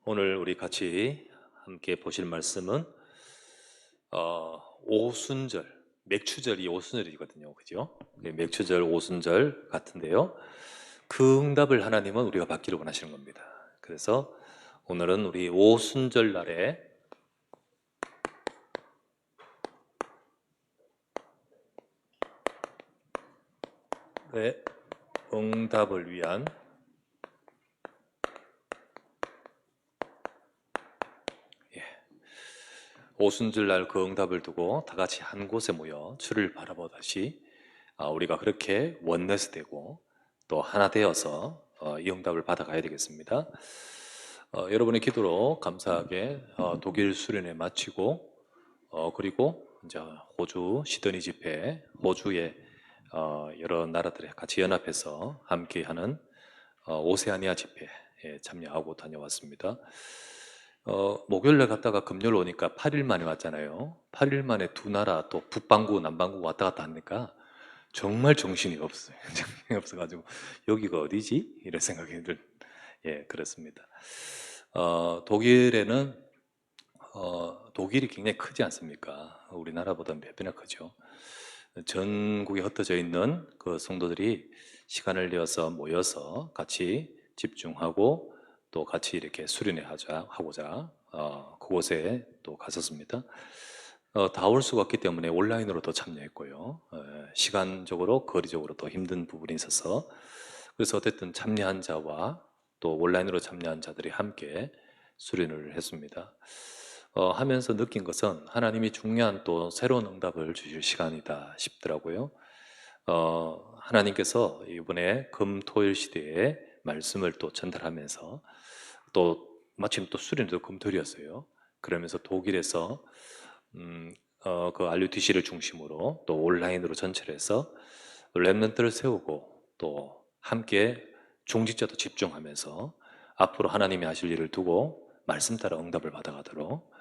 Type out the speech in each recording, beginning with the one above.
오늘 우리 같이 함께 보실 말씀은 오순절, 맥추절이 오순절이거든요. 그죠? 네, 맥추절, 오순절 같은데요. 그 응답을 하나님은 우리가 받기를 원하시는 겁니다. 그래서 오늘은 우리 오순절 날에 응답을 위한 오순절 날 그 응답을 두고 다 같이 한 곳에 모여 주를 바라보다시 우리가 그렇게 원내스 되고 또 하나 되어서 이 응답을 받아가야 되겠습니다. 여러분의 기도로 감사하게 독일 수련회 마치고 그리고 이제 호주 시드니 집회, 호주의 여러 나라들에 같이 연합해서 함께하는 오세아니아 집회에 참여하고 다녀왔습니다. 목요일날 갔다가 금요일 오니까 8일 만에 왔잖아요. 8일 만에 두 나라 또 북반구, 남반구 왔다 갔다 하니까 정말 정신이 없어요. 정신이 없어가지고 여기가 어디지? 이런 생각이 그렇습니다. 독일에는 독일이 굉장히 크지 않습니까? 우리나라보다 몇 배나 크죠. 전국에 흩어져 있는 그 성도들이 시간을 내어서 모여서 같이 집중하고 또 같이 이렇게 수련회 하고자 그곳에 또 갔었습니다. 다 올 수가 없기 때문에 온라인으로도 참여했고요. 시간적으로 거리적으로 더 힘든 부분이 있어서 그래서 어쨌든 참여한 자와 또 온라인으로 참여한 자들이 함께 수련을 했습니다. 하면서 느낀 것은 하나님이 중요한 또 새로운 응답을 주실 시간이다 싶더라고요. 하나님께서 이번에 금토일 시대에 말씀을 또 전달하면서 또 마침 또 수련도 금토일이었어요. 그러면서 독일에서 그 RUTC를 중심으로 또 온라인으로 전체를 해서 렘넌트를 세우고 또 함께 중직자도 집중하면서 앞으로 하나님이 하실 일을 두고 말씀 따라 응답을 받아가도록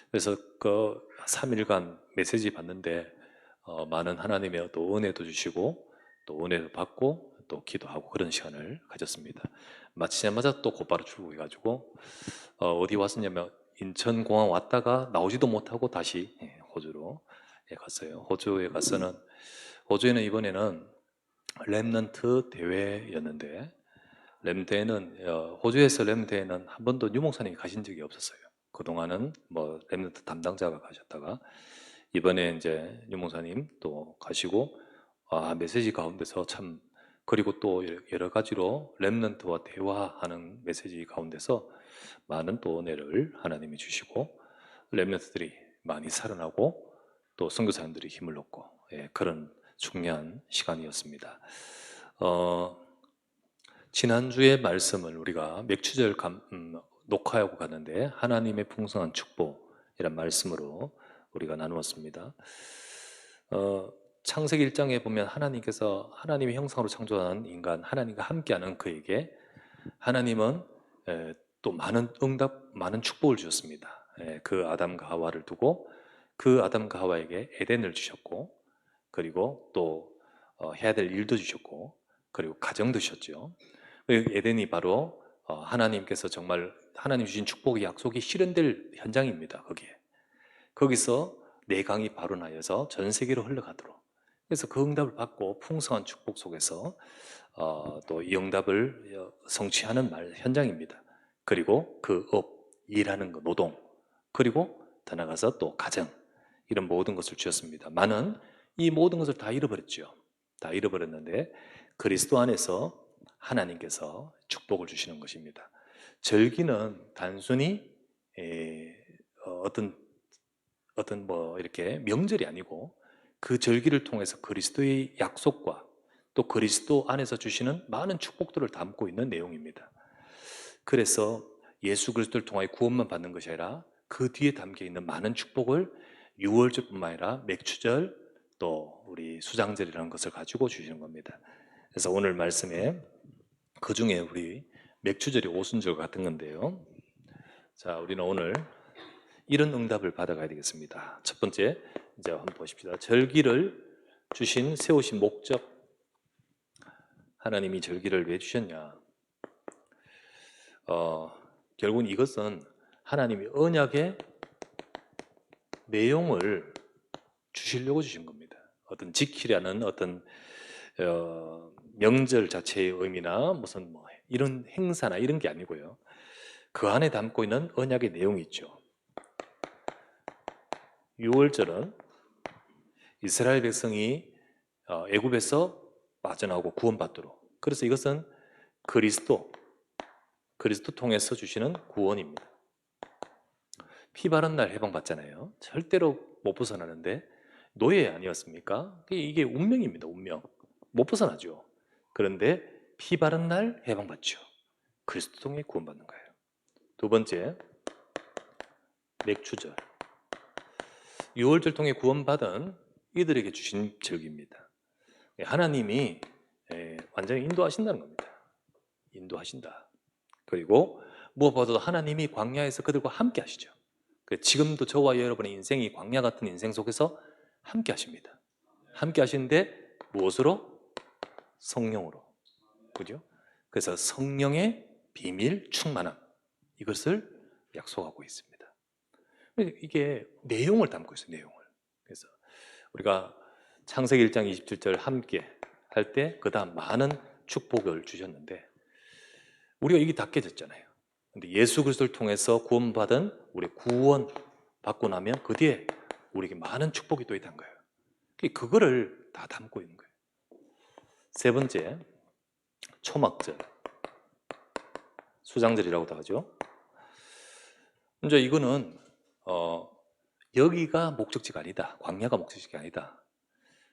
그래서 그 3일간 메시지 받는데 많은 하나님의 또 은혜도 주시고 또 은혜도 받고 또 기도하고 그런 시간을 가졌습니다. 마치자마자 또 곧바로 출국해가지고 어디 왔었냐면 인천공항 왔다가 나오지도 못하고 다시 호주로 갔어요. 호주에 가서는 호주에는 이번에는 렘넌트 대회였는데 렘대회는 호주에서 렘대회는 한 번도 유 목사님이 가신 적이 없었어요. 그동안은 뭐 렘넌트 담당자가 가셨다가 이번에 이제 유 목사님 또 가시고 메시지 가운데서 참 그리고 또 여러 가지로 렘넌트와 대화하는 메시지 가운데서 많은 또 은혜를 하나님이 주시고 렘넌트들이 많이 살아나고 또 선교사님들이 힘을 얻고 그런 중요한 시간이었습니다. 지난주의 말씀을 우리가 맥추절 녹화하고 갔는데 하나님의 풍성한 축복이란 말씀으로 우리가 나누었습니다. 창세기 1장에 보면 하나님께서 하나님의 형상으로 창조한 인간 하나님과 함께하는 그에게 하나님은 또 많은 응답, 많은 축복을 주셨습니다. 그 아담과 하와를 두고 그 아담과 하와에게 에덴을 주셨고 그리고 또 해야 될 일도 주셨고 그리고 가정도 주셨죠. 그 에덴이 바로 하나님께서 정말 하나님 주신 축복의 약속이 실현될 현장입니다. 거기서 내 강이 발원하여서 전 세계로 흘러가도록 그래서 그 응답을 받고 풍성한 축복 속에서 또 이 응답을 성취하는 현장입니다. 그리고 그 일하는 거, 노동 그리고 더 나가서 또 가정 이런 모든 것을 주셨습니다만은 이 모든 것을 다 잃어버렸죠. 다 잃어버렸는데 그리스도 안에서 하나님께서 축복을 주시는 것입니다. 절기는 단순히 어떤 뭐 이렇게 명절이 아니고 그 절기를 통해서 그리스도의 약속과 또 그리스도 안에서 주시는 많은 축복들을 담고 있는 내용입니다. 그래서 예수 그리스도를 통하여 구원만 받는 것이 아니라 그 뒤에 담겨 있는 많은 축복을 유월절뿐만 아니라 맥추절 또 우리 수장절이라는 것을 가지고 주시는 겁니다. 그래서 오늘 말씀에 그 중에 우리 맥추절이 오순절 같은 건데요. 자, 우리는 오늘 이런 응답을 받아가야 되겠습니다. 첫 번째, 이제 한번 보십시다. 절기를 세우신 목적. 하나님이 절기를 왜 주셨냐? 결국은 이것은 하나님이 언약의 내용을 주시려고 주신 겁니다. 어떤 지키려는 어떤 명절 자체의 의미나 무슨 뭐 이런 행사나 이런 게 아니고요. 그 안에 담고 있는 언약의 내용이 있죠. 유월절은 이스라엘 백성이 애굽에서 빠져나오고 구원받도록, 그래서 이것은 그리스도 통해서 주시는 구원입니다. 피 바른 날 해방받잖아요. 절대로 못 벗어나는데 노예 아니었습니까? 이게 운명입니다. 운명. 못 벗어나죠. 그런데 피 바른 날 해방받죠. 그리스도 통해 구원받는 거예요. 두 번째, 맥추절. 유월절 통해 구원받은 이들에게 주신 절기입니다. 하나님이 완전히 인도하신다는 겁니다. 인도하신다. 그리고 무엇보다도 하나님이 광야에서 그들과 함께 하시죠. 지금도 저와 여러분의 인생이 광야 같은 인생 속에서 함께 하십니다. 함께 하시는데 무엇으로? 성령으로. 그죠? 그래서 성령의 비밀 충만함, 이것을 약속하고 있습니다. 이게 내용을 담고 있어요. 내용을. 그래서 우리가 창세기 1장 27절 함께 할 때 그 다음 많은 축복을 주셨는데 우리가 이게 다 깨졌잖아요. 근데 예수 그리스도를 통해서 구원받은 우리 구원 받고 나면 그 뒤에 우리에게 많은 축복이 또 있다는 거예요. 그거를 다 담고 있는 거예요. 세 번째, 초막절, 수장절이라고도 하죠. 이제 이거는 여기가 목적지가 아니다. 광야가 목적지가 아니다.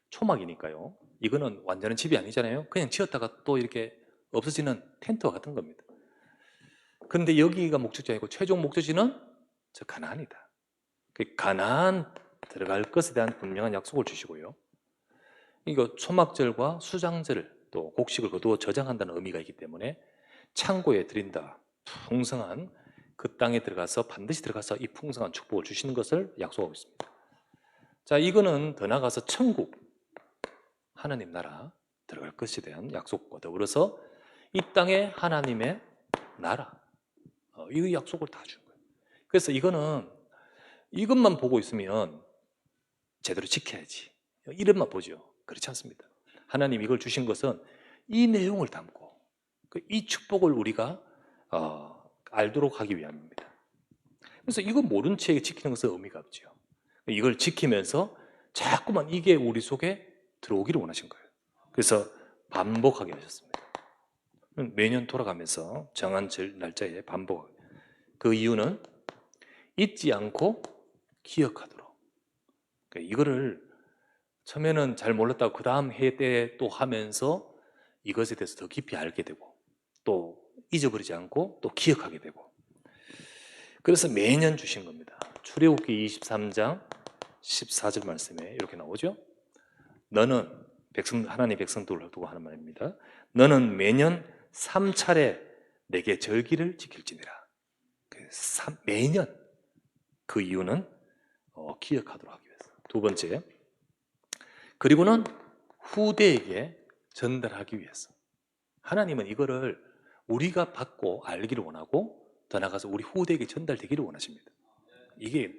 초막이니까요. 이거는 완전한 집이 아니잖아요. 그냥 지었다가 또 이렇게 없어지는 텐트와 같은 겁니다. 그런데 여기가 목적지 아니고 최종 목적지는 저 가나안이다. 가나안 들어갈 것에 대한 분명한 약속을 주시고요. 이거 초막절과 수장절 또 곡식을 거두어 저장한다는 의미가 있기 때문에 창고에 드린다. 풍성한 그 땅에 들어가서 반드시 들어가서 이 풍성한 축복을 주시는 것을 약속하고 있습니다. 자, 이거는 더 나아가서 천국, 하나님 나라 들어갈 것에 대한 약속과 더불어서 이 땅에 하나님의 나라, 이 약속을 다 준 거예요. 그래서 이것만 보고 있으면 제대로 지켜야지, 이름만 보죠. 그렇지 않습니다. 하나님 이걸 주신 것은 이 내용을 담고 이 축복을 우리가 알도록 하기 위함입니다. 그래서 이거 모른 채 지키는 것은 의미가 없죠. 이걸 지키면서 자꾸만 이게 우리 속에 들어오기를 원하신 거예요. 그래서 반복하게 하셨습니다. 매년 돌아가면서 정한 날짜에 반복. 그 이유는 잊지 않고 기억하도록. 이거를 처음에는 잘 몰랐다고 그 다음 해 때 또 하면서 이것에 대해서 더 깊이 알게 되고 또 잊어버리지 않고 또 기억하게 되고, 그래서 매년 주신 겁니다. 출애굽기 23장 14절 말씀에 이렇게 나오죠. 너는 하나님 백성들을 두고 하는 말입니다. 너는 매년 3차례 내게 절기를 지킬지니라. 매년. 그 이유는 기억하도록 하기 위해서. 두 번째, 그리고는 후대에게 전달하기 위해서. 하나님은 이거를 우리가 받고 알기를 원하고 더 나아가서 우리 후대에게 전달되기를 원하십니다. 이게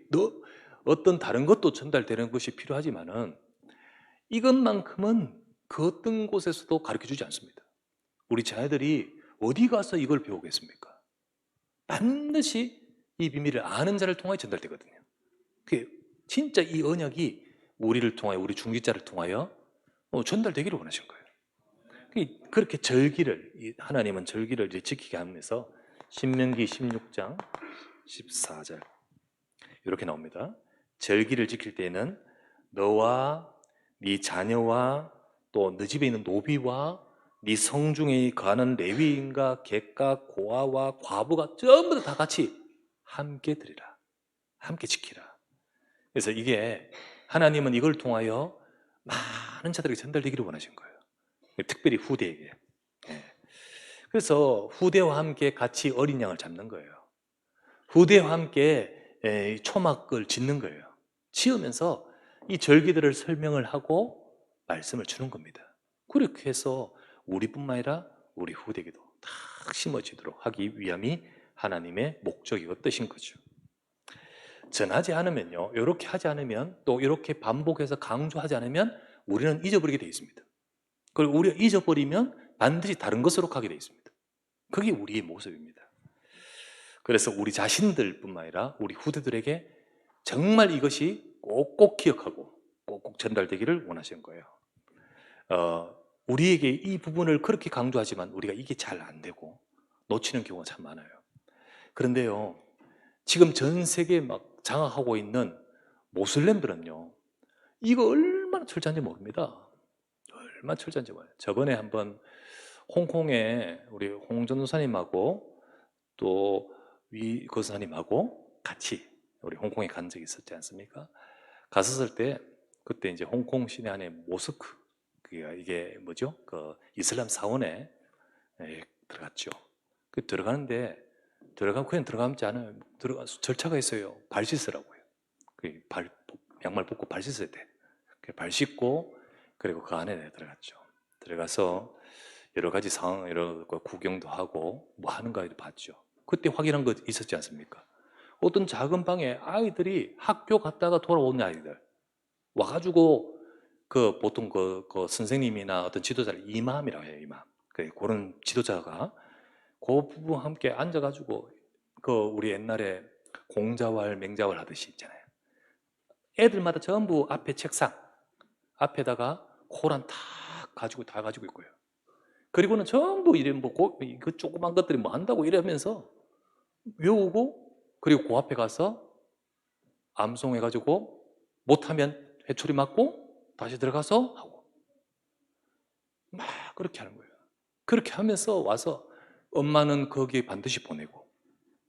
어떤 다른 것도 전달되는 것이 필요하지만은 이것만큼은 그 어떤 곳에서도 가르쳐주지 않습니다. 우리 자녀들이 어디 가서 이걸 배우겠습니까? 반드시 이 비밀을 아는 자를 통하여 전달되거든요. 그게 진짜 이 언약이 우리를 통하여, 우리 중직자를 통하여 전달되기를 원하신 거예요. 그렇게 하나님은 절기를 이제 지키게 하면서 신명기 16장 14절 이렇게 나옵니다. 절기를 지킬 때에는 너와 네 자녀와 또 네 집에 있는 노비와 네 성중에 거하는 레위인과 객과 고아와 과부가 전부 다 같이 함께 드리라. 함께 지키라. 그래서 이게 하나님은 이걸 통하여 많은 자들에게 전달되기를 원하신 거예요. 특별히 후대에게. 그래서 후대와 함께 같이 어린 양을 잡는 거예요. 후대와 함께 초막을 짓는 거예요. 지으면서 이 절기들을 설명을 하고 말씀을 주는 겁니다. 그렇게 해서 우리뿐만 아니라 우리 후대에게도 다 심어지도록 하기 위함이 하나님의 목적이고 뜻인 거죠. 전하지 않으면요, 이렇게 하지 않으면, 또 이렇게 반복해서 강조하지 않으면 우리는 잊어버리게 되어 있습니다. 그리고 우리가 잊어버리면 반드시 다른 것으로 가게 되어 있습니다. 그게 우리의 모습입니다. 그래서 우리 자신들뿐만 아니라 우리 후대들에게 정말 이것이 꼭꼭 기억하고 꼭꼭 전달되기를 원하시는 거예요. 우리에게 이 부분을 그렇게 강조하지만 우리가 이게 잘 안 되고 놓치는 경우가 참 많아요. 그런데요, 지금 전 세계에 막 장악하고 있는 모슬렘들은요, 이거 얼마나 철저한지 모릅니다. 얼마나 철저한지 몰라요. 저번에 한번 홍콩에 우리 홍 전도사님하고 또 위 거사님하고 같이 우리 홍콩에 간 적이 있었지 않습니까? 갔었을 때 그때 이제 홍콩 시내 안에 모스크, 이게 뭐죠? 그 이슬람 사원에 들어갔죠. 그 들어가는데 들어가면 그냥 들어가지 않아요. 들어가 절차가 있어요. 발 씻으라고요. 양말 벗고 발 씻어야 돼. 발 씻고 그리고 그 안에 들어갔죠. 들어가서 여러 가지 상황, 여러 거 구경도 하고 뭐 하는가 봤죠. 그때 확인한 거 있었지 않습니까? 어떤 작은 방에 아이들이 학교 갔다가 돌아오는 아이들 와가지고 그 보통 그 선생님이나 어떤 지도자를 이맘이라고 해요. 이맘. 그런 지도자가 그 부부와 함께 앉아가지고 그 우리 옛날에 공자왈 맹자왈 하듯이 있잖아요. 애들마다 전부 앞에 책상 앞에다가 코란 다 가지고 있고요. 그리고는 전부 이래 그 조그만 것들이 뭐 한다고 이러면서 외우고, 그리고 그 앞에 가서 암송해가지고 못하면 회초리 맞고 다시 들어가서 하고 막 그렇게 하는 거예요. 그렇게 하면서 와서 엄마는 거기에 반드시 보내고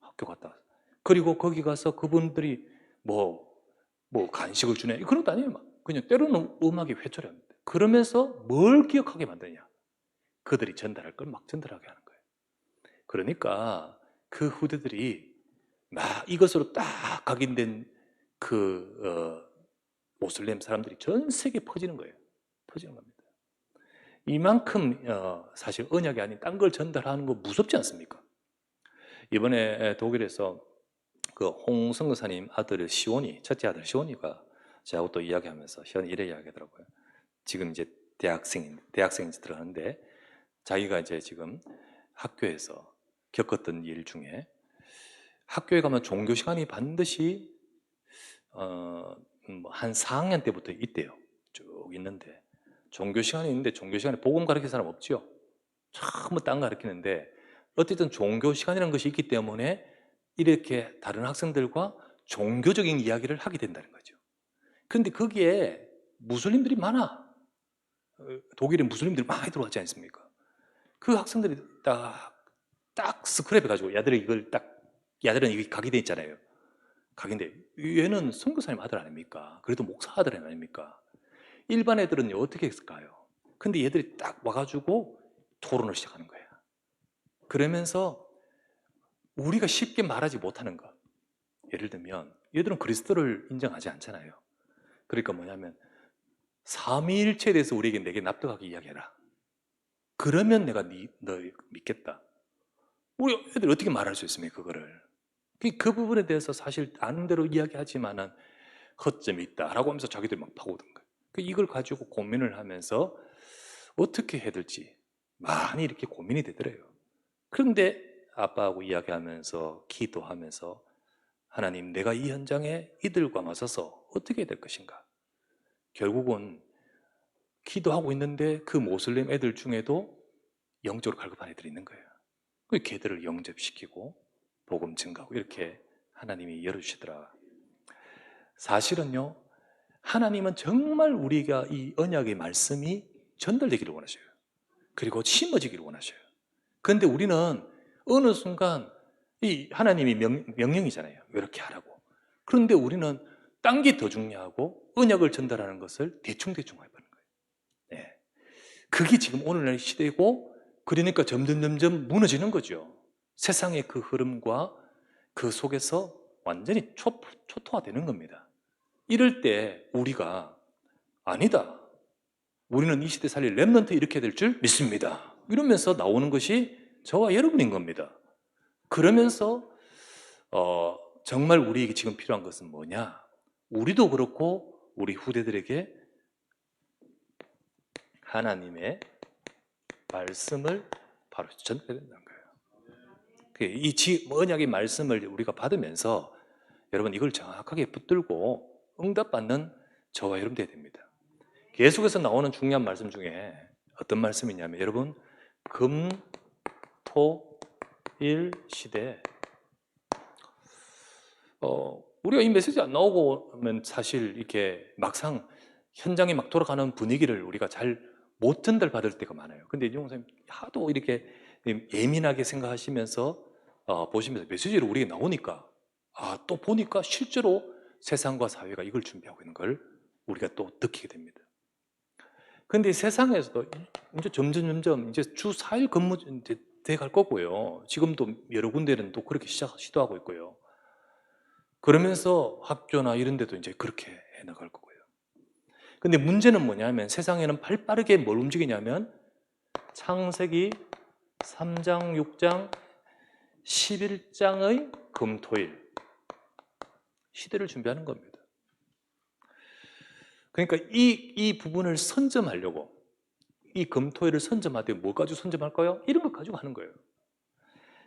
학교 갔다 와서, 그리고 거기 가서 그분들이 뭐 간식을 주네 그런 것도 아니에요. 막 그냥 때로는 음악이 회초리 합니다. 그러면서 뭘 기억하게 만드냐, 그들이 전달할 걸 막 전달하게 하는 거예요. 그러니까 그 후대들이 막 이것으로 딱 각인된 모슬렘 사람들이 전 세계에 퍼지는 거예요. 퍼지는 겁니다. 이만큼 사실 언약이 아닌 딴 걸 전달하는 거 무섭지 않습니까? 이번에 독일에서 그 홍성교사님 아들 시온이, 첫째 아들 시온이가 저하고 또 이야기하면서 이래 이야기하더라고요. 지금 이제 대학생이 들어가는데 자기가 이제 지금 학교에서 겪었던 일 중에, 학교에 가면 종교 시간이 반드시 한 4학년 때부터 있대요. 쭉 있는데 종교 시간이 있는데 종교 시간에 복음 가르치는 사람 없죠. 전부 딴 가르치는데 어쨌든 종교 시간이라는 것이 있기 때문에 이렇게 다른 학생들과 종교적인 이야기를 하게 된다는 거죠. 그런데 거기에 무슬림들이 많아. 독일에 무슬림들이 많이 들어왔지 않습니까? 그 학생들이 딱 스크랩 해가지고 야들은 이게 각이 돼 있잖아요. 각인데 얘는 선교사님 아들 아닙니까? 그래도 목사 아들 아닙니까? 일반 애들은 어떻게 했을까요? 근데 얘들이 딱 와가지고 토론을 시작하는 거야. 그러면서 우리가 쉽게 말하지 못하는 것, 예를 들면 얘들은 그리스도를 인정하지 않잖아요. 그러니까 뭐냐면 삼위일체에 대해서 내게 납득하게 이야기해라. 그러면 내가 너 믿겠다. 우리 애들 어떻게 말할 수 있습니까? 그거를. 그 부분에 대해서 사실 아는 대로 이야기하지만은 허점이 있다라고 하면서 자기들 막 파고든 거예요. 이걸 가지고 고민을 하면서 어떻게 해야 될지 많이 이렇게 고민이 되더래요. 그런데 아빠하고 이야기하면서 기도하면서 하나님, 내가 이 현장에 이들과 맞서서 어떻게 해야 될 것인가? 결국은 기도하고 있는데 그 모슬렘 애들 중에도 영적으로 갈급한 애들이 있는 거예요. 그 걔들을 영접시키고 복음 증가하고 이렇게 하나님이 열어주시더라. 사실은요, 하나님은 정말 우리가 이 언약의 말씀이 전달되기를 원하셔요. 그리고 심어지기를 원하셔요. 그런데 우리는 어느 순간 이 하나님이 명령이잖아요. 이렇게 하라고. 그런데 우리는 딴 게 더 중요하고 언약을 전달하는 것을 대충대충 해버리는 거예요. 네. 그게 지금 오늘날 시대고, 그러니까 점점 무너지는 거죠. 세상의 그 흐름과 그 속에서 완전히 초토화되는 겁니다. 이럴 때 우리가 아니다, 우리는 이 시대 살릴 렘넌트 이렇게 될 줄 믿습니다, 이러면서 나오는 것이 저와 여러분인 겁니다. 그러면서 정말 우리에게 지금 필요한 것은 뭐냐? 우리도 그렇고 우리 후대들에게 하나님의 말씀을 바로 전해야 된다는 거예요. 이 언약의 말씀을 우리가 받으면서 여러분 이걸 정확하게 붙들고 응답받는 저와 여러분 되어야 됩니다. 계속해서 나오는 중요한 말씀 중에 어떤 말씀이냐면 여러분 금, 토, 일 시대 우리가 이 메시지 안 나오고 하면 사실 이렇게 막상 현장에 막 돌아가는 분위기를 우리가 잘 못 전달받을 때가 많아요. 근데 이종 선생님 하도 이렇게 예민하게 생각하시면서 보시면서 메시지를 우리가 나오니까 또 보니까 실제로 세상과 사회가 이걸 준비하고 있는 걸 우리가 또 느끼게 됩니다. 근데 세상에서도 이제 점점 이제 주 4일 근무 이제 돼갈 거고요. 지금도 여러 군데는 또 그렇게 시도하고 있고요. 그러면서 학교나 이런 데도 이제 그렇게 해 나갈 거고요. 근데 문제는 뭐냐면 세상에는 발빠르게 뭘 움직이냐면 창세기 3장, 6장, 11장의 금토일 시대를 준비하는 겁니다. 그러니까 이 부분을 선점하려고 이 금토일을 선점하되 뭐 가지고 선점할까요? 이런 거 가지고 하는 거예요.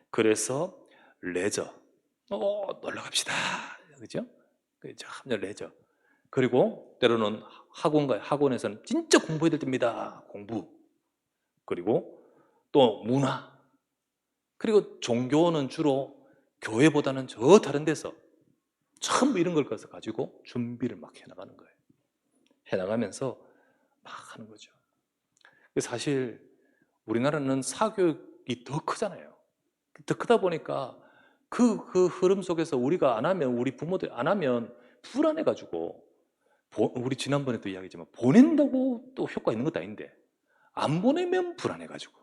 그래서 레저 놀러 갑시다. 그죠? 참 레저. 그리고 때로는 학원에서는 진짜 공부해야 될 때입니다. 공부. 그리고 또 문화. 그리고 종교는 주로 교회보다는 저 다른 데서 전부 이런 걸 가지고 준비를 막 해나가는 거예요. 해나가면서 막 하는 거죠. 사실 우리나라는 사교육이 더 크잖아요. 더 크다 보니까 그 흐름 속에서 우리가 안 하면 우리 부모들이 안 하면 불안해가지고 우리 지난번에도 이야기했지만 보낸다고 또 효과 있는 것도 아닌데 안 보내면 불안해가지고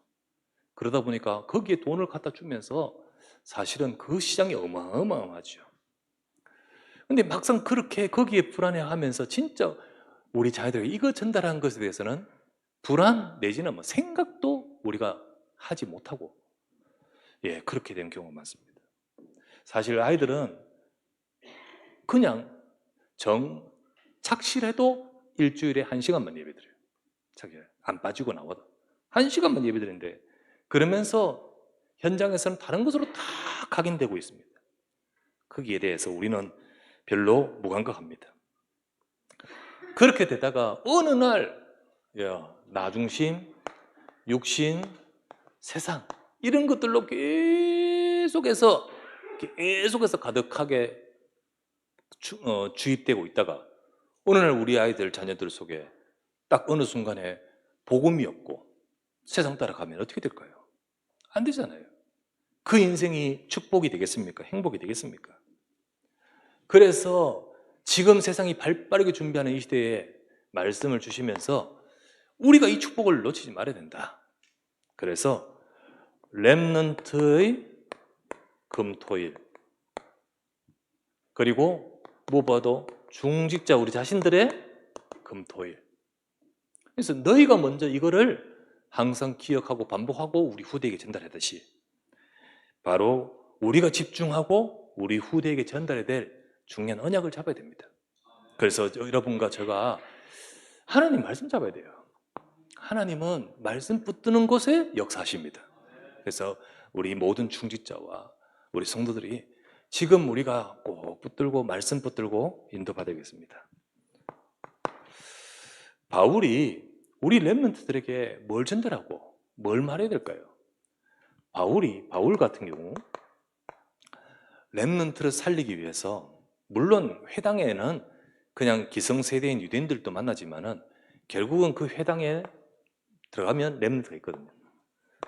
그러다 보니까 거기에 돈을 갖다 주면서 사실은 그 시장이 어마어마하죠. 근데 막상 그렇게 거기에 불안해하면서 진짜 우리 자녀들에게 이거 전달한 것에 대해서는 불안 내지는 뭐 생각도 우리가 하지 못하고 그렇게 된 경우가 많습니다. 사실 아이들은 그냥 착실해도 일주일에 1시간만 예배드려요. 안 빠지고 나와도 1시간만 예배드리는데 그러면서 현장에서는 다른 것으로 다 각인되고 있습니다. 거기에 대해서 우리는 별로 무감각합니다. 그렇게 되다가 어느 날 나중심, 육신, 세상 이런 것들로 계속해서 가득하게 주입되고 있다가 어느 날 우리 아이들 자녀들 속에 딱 어느 순간에 복음이 없고 세상 따라가면 어떻게 될까요? 안 되잖아요. 그 인생이 축복이 되겠습니까? 행복이 되겠습니까? 그래서 지금 세상이 발빠르게 준비하는 이 시대에 말씀을 주시면서 우리가 이 축복을 놓치지 말아야 된다. 그래서 렘넌트의 금토일 그리고 무엇보다도 중직자 우리 자신들의 금토일. 그래서 너희가 먼저 이거를 항상 기억하고 반복하고 우리 후대에게 전달하듯이 바로 우리가 집중하고 우리 후대에게 전달해야 될 중요한 언약을 잡아야 됩니다. 그래서 여러분과 제가 하나님 말씀 잡아야 돼요. 하나님은 말씀 붙드는 곳에 역사하십니다. 그래서 우리 모든 중직자와 우리 성도들이 지금 우리가 꼭 붙들고 말씀 붙들고 인도받아야겠습니다. 바울이 우리 렘넌트들에게 뭘 전달하고 뭘 말해야 될까요? 바울 같은 경우 렘넌트를 살리기 위해서 물론 회당에는 그냥 기성세대인 유대인들도 만나지만은 결국은 그 회당에 들어가면 렘넌트가 있거든요.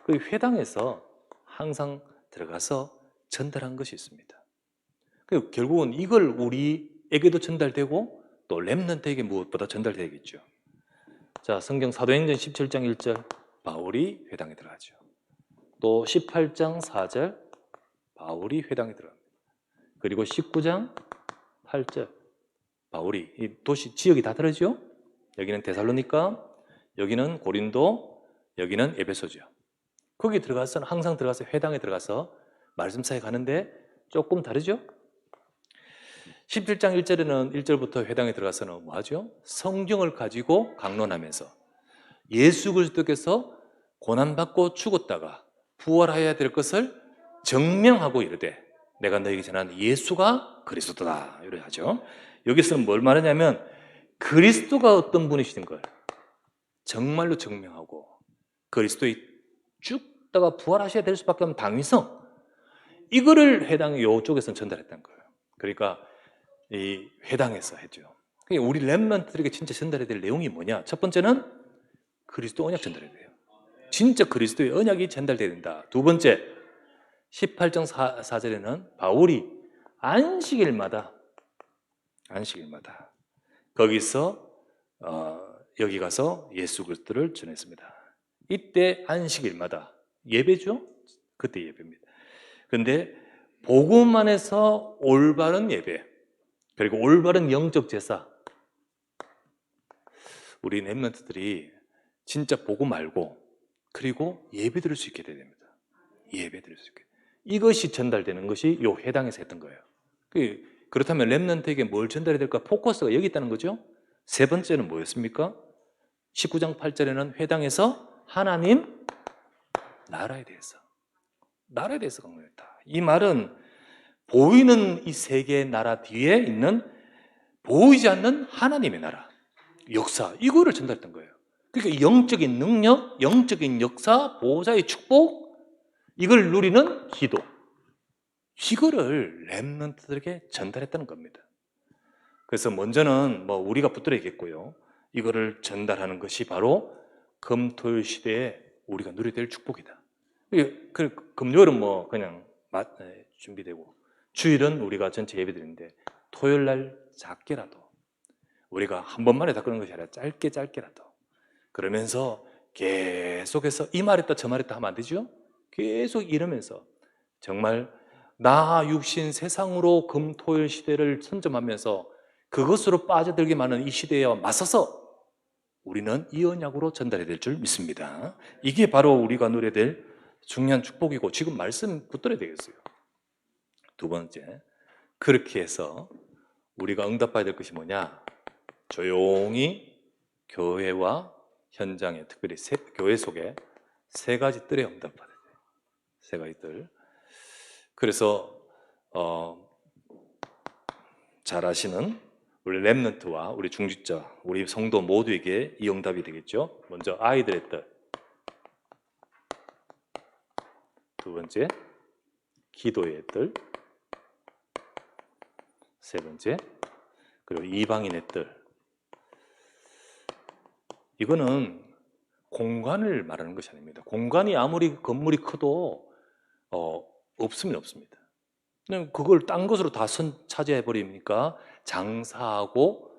그 회당에서 항상 들어가서 전달한 것이 있습니다. 그리고 결국은 이걸 우리에게도 전달되고 또 렘넌트에게 무엇보다 전달되겠죠. 자, 성경 사도행전 17장 1절 바울이 회당에 들어가죠. 또 18장 4절 바울이 회당에 들어갑니다. 그리고 19장 8절 바울이 이 도시 지역이 다 다르죠. 여기는 데살로니가, 여기는 고린도, 여기는 에베소죠. 거기 들어가서 항상 들어가서 회당에 들어가서 말씀사에 가는데 조금 다르죠? 17장 1절에는 1절부터 회당에 들어가서는 뭐 하죠? 성경을 가지고 강론하면서 예수 그리스도께서 고난받고 죽었다가 부활하여야 될 것을 증명하고 이르되 내가 너에게 전한 예수가 그리스도다 이렇게 하죠. 여기서는 뭘 말하냐면 그리스도가 어떤 분이신 걸 정말로 증명하고 그리스도의 죽다가 부활하셔야 될 수밖에 없는 당위성 이거를 회당 요쪽에서는 전달했던 거예요. 그러니까 이 회당에서 했죠. 우리 렘넌트들에게 진짜 전달해야 될 내용이 뭐냐? 첫 번째는 그리스도 언약 전달해야 돼요. 진짜 그리스도의 언약이 전달돼야 된다. 두 번째 18장 4절에는 바울이 안식일마다 거기서 여기 가서 예수 그리스도를 전했습니다. 이때 안식일마다 예배죠? 그때 예배입니다. 그런데 복음 안에서 올바른 예배 그리고 올바른 영적 제사 우리 렘넌트들이 진짜 복음 알고 그리고 예배 드릴 수 있게 돼야 됩니다. 예배 드릴 수 있게. 이것이 전달되는 것이 요 회당에서 했던 거예요. 그렇다면 렘넌트에게 뭘 전달해야 될까? 포커스가 여기 있다는 거죠. 세 번째는 뭐였습니까? 19장 8절에는 회당에서 하나님 나라에 대해서 강론했다. 이 말은 보이는 이 세계의 나라 뒤에 있는 보이지 않는 하나님의 나라 역사 이거를 전달했던 거예요. 그러니까 영적인 능력, 영적인 역사, 보호자의 축복 이걸 누리는 기도 이거를 렘넌트들에게 전달했다는 겁니다. 그래서 먼저는 뭐 우리가 붙들어야겠고요. 이거를 전달하는 것이 바로 금토일 시대에 우리가 누려야 될 축복이다. 금요일은 뭐 그냥 준비되고 주일은 우리가 전체 예배드리는데 토요일 날 작게라도 우리가 한 번만에 다 끄는 것이 아니라 짧게라도 그러면서 계속해서 이 말했다 저 말했다 하면 안 되죠? 계속 이러면서 정말 나 육신 세상으로 금토일 시대를 선점하면서 그것으로 빠져들게 하는 이 시대에 맞서서 우리는 이 언약으로 전달해야 될 줄 믿습니다. 이게 바로 우리가 누려야 될 중요한 축복이고 지금 말씀 붙들어야 되겠어요. 두 번째, 그렇게 해서 우리가 응답해야 될 것이 뭐냐? 조용히 교회와 현장에 특별히 교회 속에 세 가지 뜰에 응답받아야 돼요. 세 가지 뜰. 그래서 잘 아시는 우리 렘넌트와 우리 중직자, 우리 성도 모두에게 이 응답이 되겠죠. 먼저 아이들의 뜰. 두 번째, 기도의 뜰. 세 번째, 그리고 이방인의 뜰. 이거는 공간을 말하는 것이 아닙니다. 공간이 아무리 건물이 커도 없으면 없습니다. 그냥 그걸 딴 것으로 다 차지해 버리니까 장사하고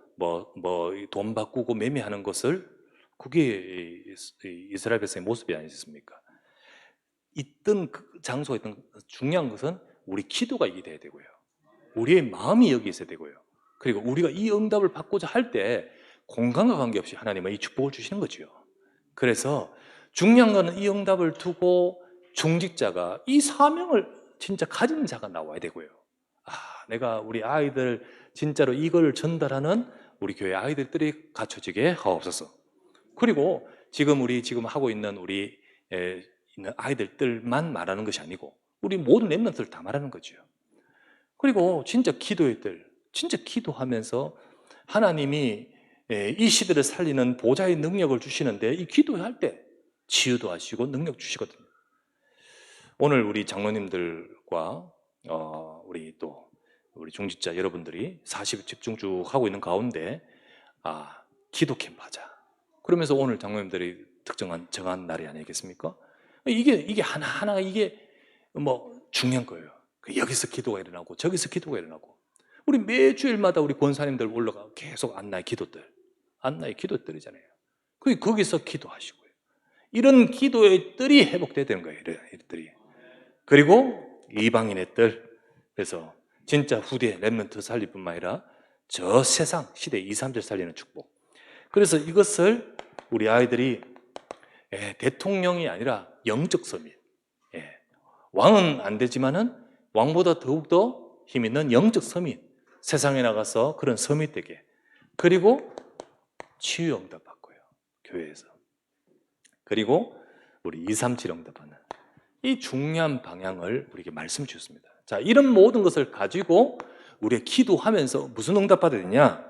돈 바꾸고 매매하는 것을 그게 이스라엘 백성의 모습이 아니었습니까? 있던 그 장소가 있던 중요한 것은 우리 기도가 이게 돼야 되고요. 우리의 마음이 여기 있어야 되고요. 그리고 우리가 이 응답을 받고자 할 때 공간과 관계없이 하나님은 이 축복을 주시는 거죠. 그래서 중요한 것은 이 응답을 두고 중직자가 이 사명을 진짜 가진 자가 나와야 되고요. 내가 우리 아이들 진짜로 이걸 전달하는 우리 교회 아이들들이 갖춰지게 하옵소서. 그리고 지금 하고 있는 우리 있는 아이들들만 말하는 것이 아니고 우리 모든 렘넌트를 다 말하는 거죠. 그리고 진짜 기도의 뜰, 진짜 기도하면서 하나님이 이 시대를 살리는 보좌의 능력을 주시는데 이 기도할 때 치유도 하시고 능력 주시거든요. 오늘 우리 장로님들과 우리 중직자 여러분들이 40일 집중 쭉 하고 있는 가운데 기도 캠프 하자. 그러면서 오늘 장로님들이 정한 날이 아니겠습니까? 이게 하나하나 이게 뭐 중요한 거예요. 여기서 기도가 일어나고 저기서 기도가 일어나고 우리 매주일마다 우리 권사님들 올라가 계속 안나의 기도들이잖아요. 거기서 기도하시고요. 이런 기도의 뜰이 회복돼야 되는 거예요. 이런 뜰이. 그리고 이방인의 뜰. 그래서 진짜 후대 렘넌트 살릴 뿐만 아니라 저 세상 시대 2, 3절 살리는 축복. 그래서 이것을 우리 아이들이 대통령이 아니라 영적 서밋, 왕은 안 되지만은 왕보다 더욱더 힘 있는 영적 서밋, 세상에 나가서 그런 서밋 되게, 그리고 치유 응답 받고요, 교회에서. 그리고 우리 237 응답하는 이 중요한 방향을 우리에게 말씀 주셨습니다. 자, 이런 모든 것을 가지고 우리가 기도하면서 무슨 응답 받아야 되냐?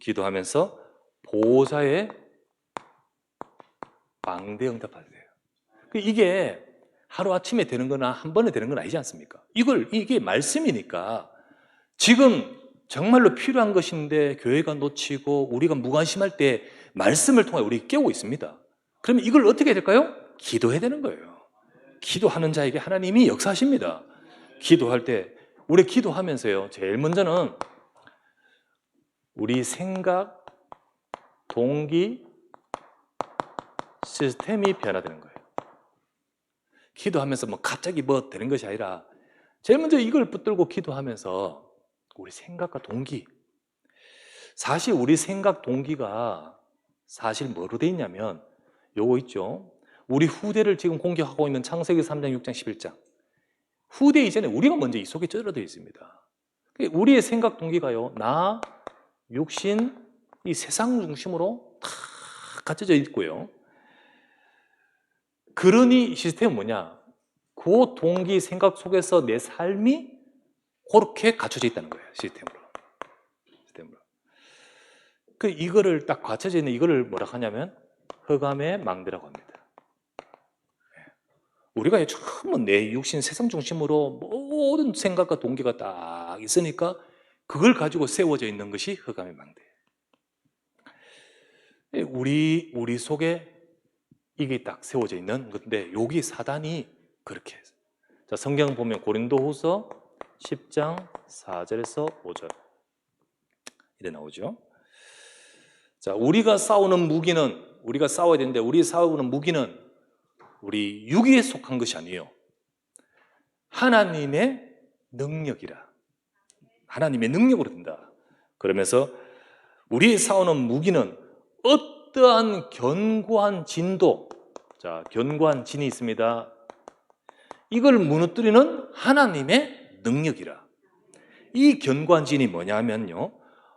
기도하면서 보호자의 망대 응답 받아야 돼요. 이게 하루아침에 되는 거나 한 번에 되는 건 아니지 않습니까? 이게 말씀이니까 지금 정말로 필요한 것인데 교회가 놓치고 우리가 무관심할 때 말씀을 통해 우리 깨우고 있습니다. 그러면 이걸 어떻게 해야 될까요? 기도해야 되는 거예요. 기도하는 자에게 하나님이 역사하십니다. 기도할 때 우리 기도하면서요, 제일 먼저는 우리 생각, 동기, 시스템이 변화되는 거예요. 기도하면서 갑자기 되는 것이 아니라 제일 먼저 이걸 붙들고 기도하면서 우리 생각과 동기, 사실 우리 생각 동기가 사실 뭐로 돼 있냐면 요거 있죠. 우리 후대를 지금 공격하고 있는 창세기 3장, 6장, 11장, 후대 이전에 우리가 먼저 이 속에 쩔어져 있습니다. 우리의 생각 동기가요, 나, 육신, 이 세상 중심으로 다 갖춰져 있고요. 그러니 시스템은 뭐냐? 그 동기 생각 속에서 내 삶이 그렇게 갖춰져 있다는 거예요. 시스템으로. 이거를 딱 갖춰져 있는 이거를 뭐라 하냐면 흑암의 망대라고 합니다. 우리가 전부 내 육신 세상 중심으로 모든 생각과 동기가 딱 있으니까 그걸 가지고 세워져 있는 것이 흑암의 망대. 우리 속에 이게 딱 세워져 있는 건데 여기 사단이 그렇게 해서, 자, 성경 보면 고린도후서 10장 4절에서 5절 이래 나오죠. 자, 우리가 싸우는 무기는, 우리가 싸워야 되는데 우리 싸우는 무기는 우리 육에 속한 것이 아니에요. 하나님의 능력이라. 하나님의 능력으로 된다. 그러면서 우리의 싸우는 무기는 어떠한 견고한 진도, 자, 견고한 진이 있습니다. 이걸 무너뜨리는 하나님의 능력이라. 이 견고한 진이 뭐냐면요,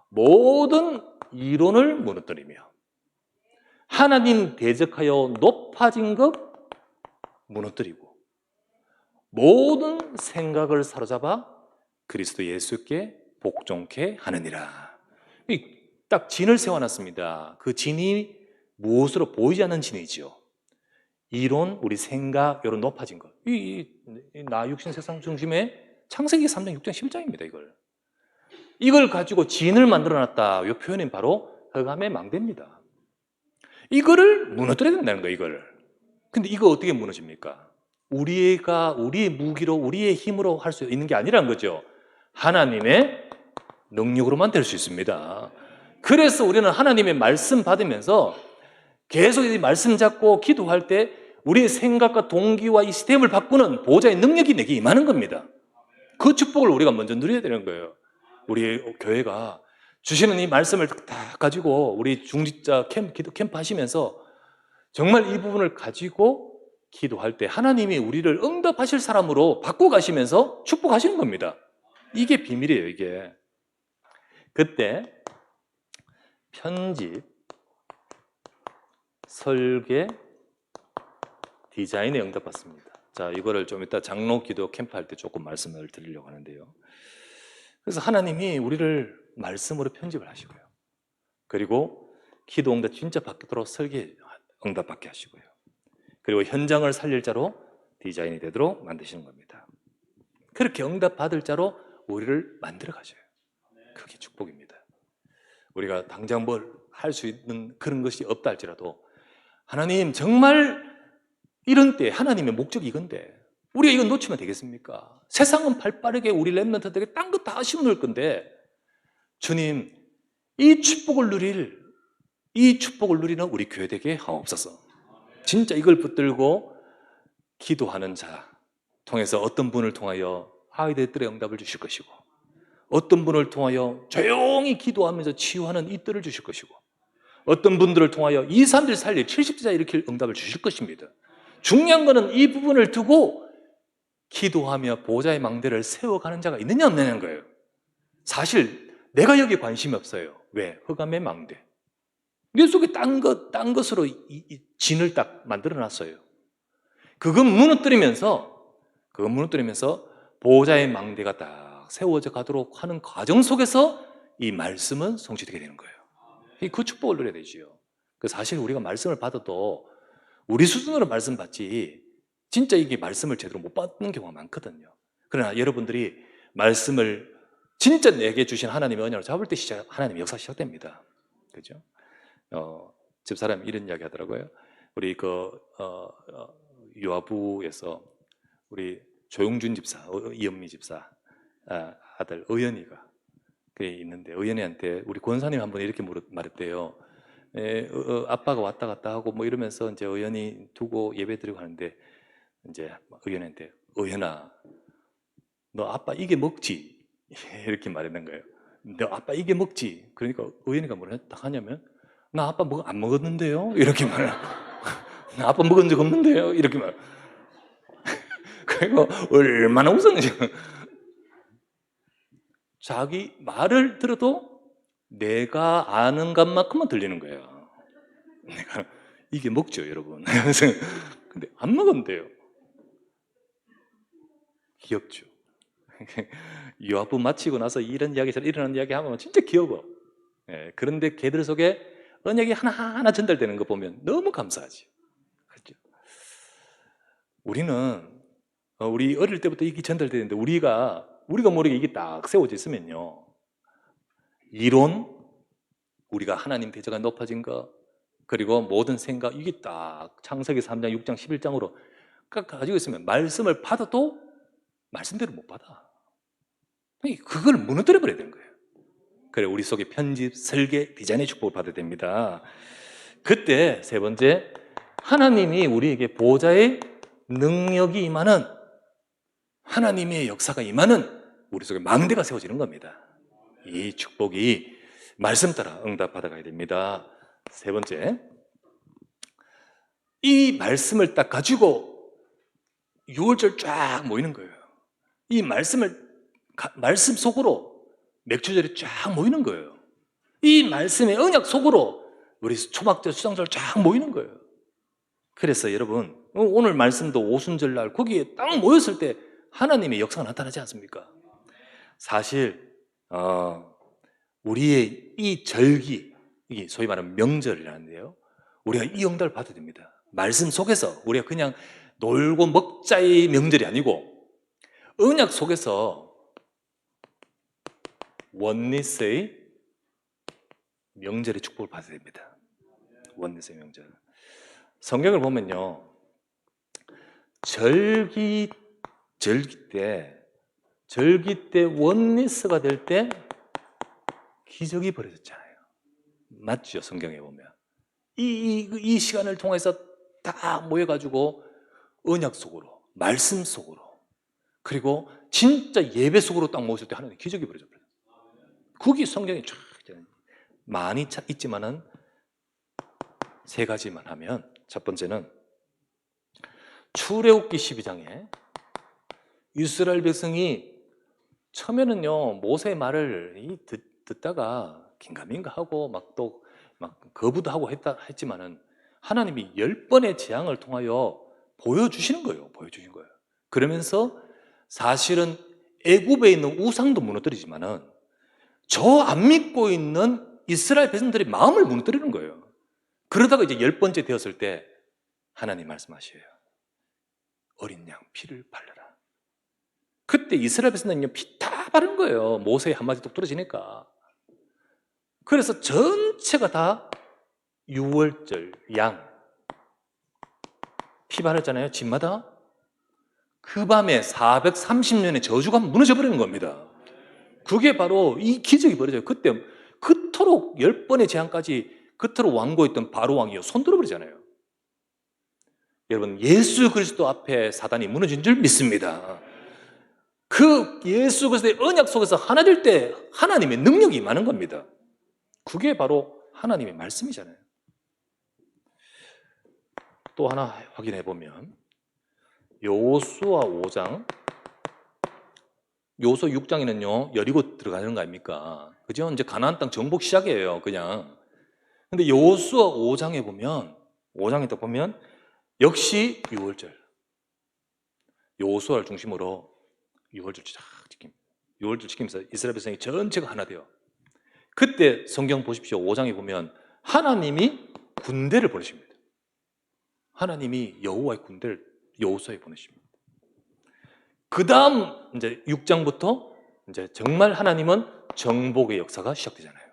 모든 이론을 무너뜨리며 하나님 대적하여 높아진 것 무너뜨리고 모든 생각을 사로잡아 그리스도 예수께 복종케 하느니라. 딱 진을 세워놨습니다. 그 진이 무엇으로 보이지 않는 진이지요. 이론, 우리 생각, 이런 높아진 것. 나 육신 세상 중심의 창세기 3장, 6장, 11장입니다. 이걸 가지고 진을 만들어놨다. 이 표현은 바로 흑암의 망대입니다. 이거를 무너뜨려야 된다는 거예요. 이걸. 근데 이거 어떻게 무너집니까? 우리의 무기로, 우리의 힘으로 할 수 있는 게 아니라는 거죠. 하나님의 능력으로만 될 수 있습니다. 그래서 우리는 하나님의 말씀 받으면서 계속 이 말씀 잡고 기도할 때 우리의 생각과 동기와 이 시스템을 바꾸는 보호자의 능력이 내게 임하는 겁니다. 그 축복을 우리가 먼저 누려야 되는 거예요. 우리 교회가 주시는 이 말씀을 다 가지고 우리 중직자 기도 캠프 하시면서 정말 이 부분을 가지고 기도할 때 하나님이 우리를 응답하실 사람으로 바꿔가시면서 축복하시는 겁니다. 이게 비밀이에요. 이게 그때 편집, 설계, 디자인에 응답받습니다. 자, 이거를 좀 이따 장로 기도 캠프 할 때 조금 말씀을 드리려고 하는데요. 그래서 하나님이 우리를 말씀으로 편집을 하시고요. 그리고 기도 응답 진짜 받도록 설계 응답 받게 하시고요. 그리고 현장을 살릴 자로 디자인이 되도록 만드시는 겁니다. 그렇게 응답 받을 자로 우리를 만들어 가셔요. 그게 축복입니다. 우리가 당장 뭘 할 수 있는 그런 것이 없다 할지라도 하나님 정말 이런 때 하나님의 목적이 이건데 우리가 이건 놓치면 되겠습니까? 세상은 발빠르게 우리 렘넌트들에게 딴 거 다 심어놓을 건데 주님 이 축복을 누리는 우리 교회 되게 하옵소서. 진짜 이걸 붙들고 기도하는 자 통해서 어떤 분을 통하여 아이들의 응답을 주실 것이고 어떤 분을 통하여 조용히 기도하면서 치유하는 이 뜰을 주실 것이고 어떤 분들을 통하여 이 사람들 살릴 70제자 일으킬 응답을 주실 것입니다. 중요한 거는 이 부분을 두고 기도하며 보호자의 망대를 세워가는 자가 있느냐 없느냐는 거예요. 사실 내가 여기에 관심이 없어요. 왜? 흑암의 망대. 내 속에 딴 것으로 진을 딱 만들어 놨어요. 그건 무너뜨리면서 보호자의 망대가 딱 세워져 가도록 하는 과정 속에서 이 말씀은 성취되게 되는 거예요. 그 축복을 누려야 되지요. 사실 우리가 말씀을 받아도 우리 수준으로 말씀 받지 진짜 이게 말씀을 제대로 못 받는 경우가 많거든요. 그러나 여러분들이 말씀을 진짜 내게 주신 하나님의 언약을 잡을 때 하나님의 역사 시작됩니다. 그죠? 집사람이 이런 이야기 하더라고요. 우리 요아부에서 우리 조용준 집사, 이은미 집사 아들 의연이가 있는데, 의연이한테 우리 권사님 한 번 이렇게 말했대요. 아빠가 왔다 갔다 하고 뭐 이러면서 이제 의연이 두고 예배 드리고 하는데, 이제 의연이한테, 의연아, 너 아빠 이게 먹지? 이렇게 말했는 거예요. 너 아빠 이게 먹지? 그러니까 의연이가 뭐라 딱 하냐면, 나 아빠 안 먹었는데요? 이렇게 말해요. 나 아빠 먹은 적 없는데요? 이렇게 말해요. 그리고 얼마나 웃었는지. 자기 말을 들어도 내가 아는 것만큼만 들리는 거예요. 내가 이게 먹죠, 여러분. 근데 안 먹었는데요. 귀엽죠. 요압부 마치고 나서 이런 이야기처럼 일어나는 이야기 하면 진짜 귀여워. 그런데 걔들 속에 언약이 하나하나 전달되는 거 보면 너무 감사하지. 그렇죠? 우리는 우리 어릴 때부터 이게 전달되는데 우리가 모르게 이게 딱 세워져 있으면요, 이론, 우리가 하나님 대접가 높아진 거, 그리고 모든 생각, 이게 딱 창세기 3장, 6장, 11장으로 가지고 있으면 말씀을 받아도 말씀대로 못 받아. 그걸 무너뜨려 버려야 되는 거예요. 그래, 우리 속에 편집, 설계, 디자인의 축복을 받아야 됩니다. 그때 세 번째, 하나님이 우리에게 보호자의 능력이 임하는, 하나님의 역사가 임하는 우리 속에 망대가 세워지는 겁니다. 이 축복이 말씀 따라 응답 받아가야 됩니다. 세 번째, 이 말씀을 딱 가지고 6월절 쫙 모이는 거예요. 이 말씀 속으로 맥주절이 쫙 모이는 거예요. 이 말씀의 언약 속으로 우리 초막절, 수장절 쫙 모이는 거예요. 그래서 여러분, 오늘 말씀도 오순절날 거기에 딱 모였을 때 하나님의 역사가 나타나지 않습니까? 사실 우리의 이 절기, 이게 소위 말하는 명절이라는데요, 우리가 이 응답을 받아야 됩니다. 말씀 속에서 우리가 그냥 놀고 먹자의 명절이 아니고 언약 속에서 원리스의 명절의 축복을 받아야 됩니다. 원리스의 명절. 성경을 보면요, 절기 때 원리스가 될 때 기적이 벌어졌잖아요. 맞죠? 성경에 보면 이 시간을 통해서 다 모여가지고 언약 속으로, 말씀 속으로, 그리고 진짜 예배 속으로 딱 모였을 때 하나님 기적이 벌어졌어요. 그게 성경에 쫙 많이 있지만은 세 가지만 하면, 첫 번째는 출애굽기 12장에 이스라엘 백성이 처음에는요, 모세의 말을 듣다가 긴가민가 하고 막 거부도 하고 했지만은 하나님이 10번의 재앙을 통하여 보여주신 거예요. 그러면서 사실은 애굽에 있는 우상도 무너뜨리지만은 저 안 믿고 있는 이스라엘 백성들의 마음을 무너뜨리는 거예요. 그러다가 이제 10번째 되었을 때 하나님 말씀하셔요. 어린 양 피를 발라라. 그때 이스라엘 백성들은요, 피 다 바른 거예요. 모세의 한마디 뚝 떨어지니까. 그래서 전체가 다 6월절 양 피 바르잖아요, 집마다. 그 밤에 430년의 저주가 무너져 버리는 겁니다. 그게 바로 이 기적이 벌어져요. 그때 그토록 10번의 재앙까지 그토록 완고했던 바로 왕이요, 손 들어버리잖아요. 여러분, 예수 그리스도 앞에 사단이 무너진 줄 믿습니다. 그 예수 그리스도의 언약 속에서 하나 될 때 하나님의 능력이 임하는 겁니다. 그게 바로 하나님의 말씀이잖아요. 또 하나 확인해 보면 여호수아 5장, 여호수아 6장에는요 여리고 들어가는 거 아닙니까? 그죠? 이제 가나안 땅 정복 시작이에요, 그냥. 근데 여호수아 5장에 보면, 5장에 딱 보면 역시 유월절, 여호수아를 중심으로 유월절 쫙 지킵니다. 유월절 지키면서 이스라엘 백성이 전체가 하나 돼요. 그때 성경 보십시오. 5장에 보면 하나님이 군대를 보내십니다. 하나님이 여호와의 군대를 여호수아에 보내십니다. 그 다음 이제 6장부터 이제 정말 하나님은 정복의 역사가 시작되잖아요.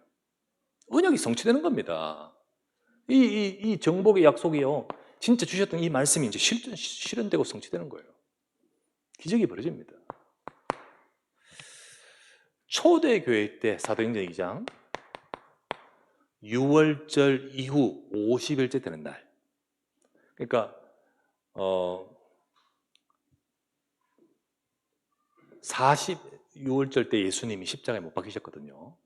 언약이 성취되는 겁니다. 이 정복의 약속이요, 진짜 주셨던 이 말씀이 이제 실현되고 성취되는 거예요. 기적이 벌어집니다. 초대교회 때 사도행전 2장, 6월절 이후 50일째 되는 날, 그러니까 46월절 때 예수님이 십자가에 못 박히셨거든요.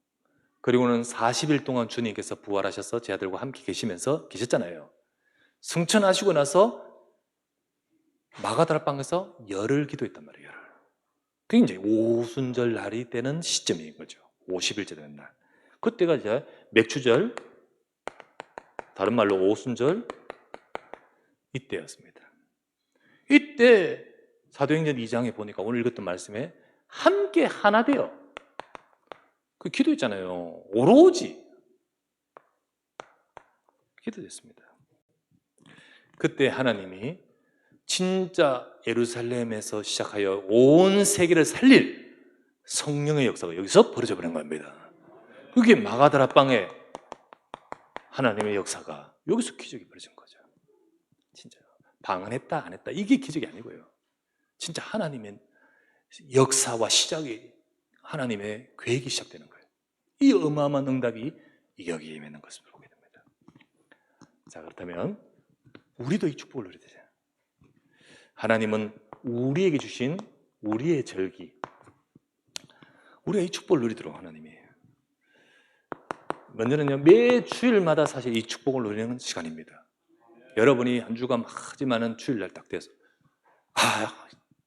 그리고는 40일 동안 주님께서 부활하셔서 제 아들과 함께 계셨잖아요. 승천하시고 나서 마가다락방에서 열흘 기도했단 말이에요. 열흘. 그게 이제 오순절 날이 되는 시점인 거죠. 50일째 되는 날. 그때가 이제 맥추절, 다른 말로 오순절, 이때였습니다. 이때 사도행전 2장에 보니까 오늘 읽었던 말씀에 함께 하나 되어, 그 기도했잖아요. 오로지 기도했습니다. 그때 하나님이 진짜 예루살렘에서 시작하여 온 세계를 살릴 성령의 역사가 여기서 벌어져 버린 겁니다. 그게 마가다락방에 하나님의 역사가 여기서 기적이 벌어진 거죠. 진짜 방언했다 안 했다 이게 기적이 아니고요, 진짜 하나님의 역사와 시작이, 하나님의 계획이 시작되는 거예요. 이 어마어마한 응답이 여기에 있는 것을 보게 됩니다. 자, 그렇다면 우리도 이 축복을 누려야 되잖아요. 하나님은 우리에게 주신 우리의 절기, 우리가 이 축복을 누리도록 하나님이, 먼저는요, 매 주일마다 사실 이 축복을 누리는 시간입니다. 여러분이 한 주간 하지만은 주일날 딱 돼서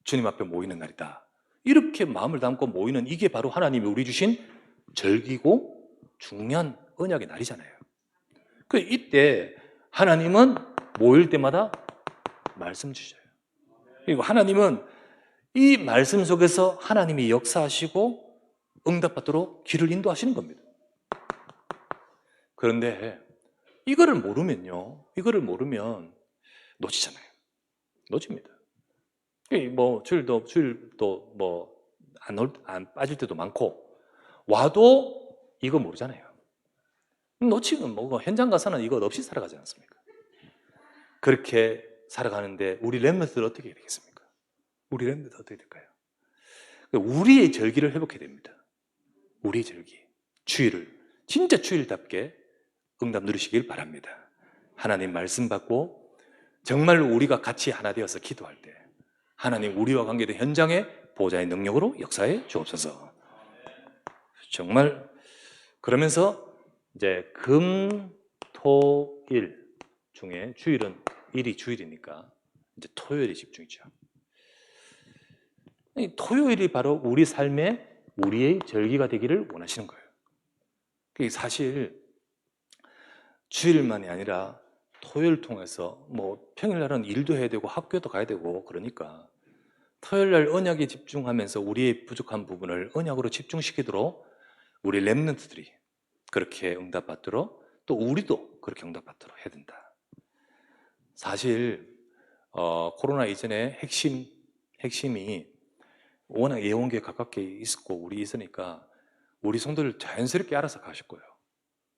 주님 앞에 모이는 날이다, 이렇게 마음을 담고 모이는, 이게 바로 하나님이 우리 주신 절기고 중요한 언약의 날이잖아요. 이때 하나님은 모일 때마다 말씀 주셔요. 그리고 하나님은 이 말씀 속에서 하나님이 역사하시고 응답받도록 길을 인도하시는 겁니다. 그런데 이거를 모르면 놓치잖아요. 놓칩니다. 뭐 주일도 뭐 안 빠질 때도 많고, 와도 이거 모르잖아요. 놓치면 뭐 현장 가서는 이거 없이 살아가지 않습니까? 그렇게 살아가는데 우리 렘넌트들 어떻게 해야 되겠습니까? 우리 렘넌트 어떻게 될까요? 우리의 절기를 회복해야 됩니다. 우리의 절기, 주일을 진짜 주일답게 응답 누리시길 바랍니다. 하나님 말씀 받고 정말로 우리가 같이 하나 되어서 기도할 때 하나님 우리와 관계된 현장에 보좌의 능력으로 역사해 주옵소서. 정말 그러면서 이제 금, 토, 일 중에 주일은 일이 주일이니까 이제 토요일에 집중이죠. 토요일이 바로 우리 삶에 우리의 절기가 되기를 원하시는 거예요. 사실 주일만이 아니라 토요일 통해서 뭐 평일날은 일도 해야 되고 학교도 가야 되고, 그러니까 토요일날 언약에 집중하면서 우리의 부족한 부분을 언약으로 집중시키도록 우리 렘넌트들이 그렇게 응답받도록, 또 우리도 그렇게 응답받도록 해야 된다. 사실 코로나 이전에 핵심이 워낙 예원교회 가깝게 있었고 우리 있으니까 우리 성도들 자연스럽게 알아서 가실 거예요.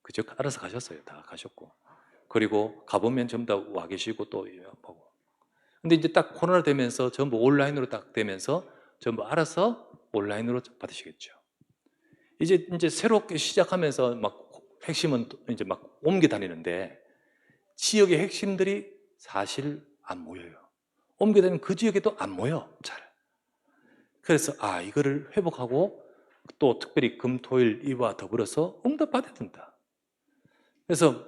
그죠? 알아서 가셨어요. 다 가셨고. 그리고 가보면 전부 다 와 계시고 또 보고. 근데 이제 딱 코로나 되면서 전부 온라인으로 딱 되면서 전부 알아서 온라인으로 받으시겠죠. 이제 새롭게 시작하면서 막 핵심은 이제 막 옮겨 다니는데 지역의 핵심들이 사실 안 모여요. 옮겨 다니면 그 지역에도 안 모여, 잘. 그래서 이거를 회복하고 또 특별히 금, 토, 일 이와 더불어서 응답 받아야 된다. 그래서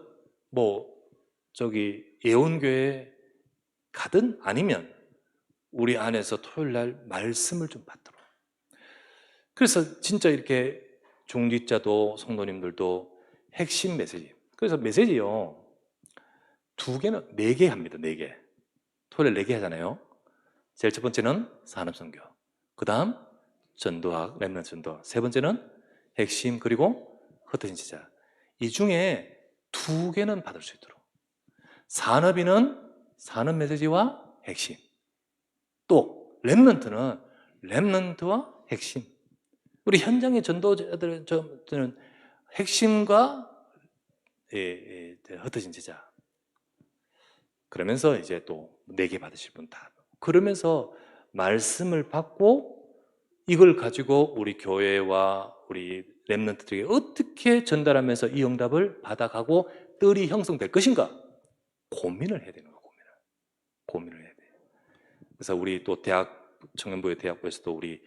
뭐 예원교회 가든 아니면 우리 안에서 토요일 날 말씀을 좀 받도록. 그래서 진짜 이렇게 중직자도 성도님들도 핵심 메시지. 그래서 메시지요. 네 개 합니다. 네 개. 토요일 네 개 하잖아요. 제일 첫 번째는 산업선교. 그 다음 전도학, 렘넌트 전도. 세 번째는 핵심, 그리고 흩어진 제자. 이 중에 두 개는 받을 수 있도록. 산업인은 산업 메시지와 핵심. 또 렘넌트는 렘넌트와 핵심. 우리 현장의 전도자들은 핵심과 흩어진 제자. 그러면서 이제 또 4개 받으실 분 다. 그러면서 말씀을 받고 이걸 가지고 우리 교회와 우리 렘넌트들에게 어떻게 전달하면서 이 응답을 받아가고 뜰이 형성될 것인가 고민을 해야 되는 거예요. 고민을 해야 돼요. 그래서 우리 또 청년부의 대학부에서도 우리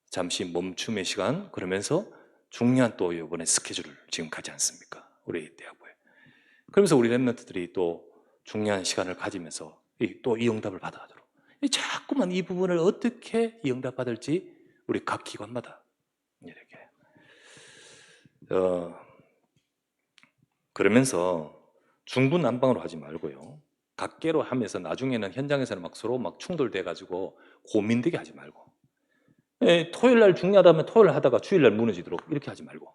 잠시 멈춤의 시간, 그러면서 중요한 또 이번에 스케줄을 지금 가지 않습니까? 우리 대학부에. 그러면서 우리 렘넌트들이 또 중요한 시간을 가지면서 또 이 응답을 받아가도록. 자꾸만 이 부분을 어떻게 이 응답 받을지 우리 각 기관마다 이렇게 그러면서 중구난방으로 하지 말고요. 각계로 하면서 나중에는 현장에서는 막 서로 막 충돌돼 가지고 고민되게 하지 말고, 토요일 날 중요하다면 토요일 하다가 주일 날 무너지도록 이렇게 하지 말고,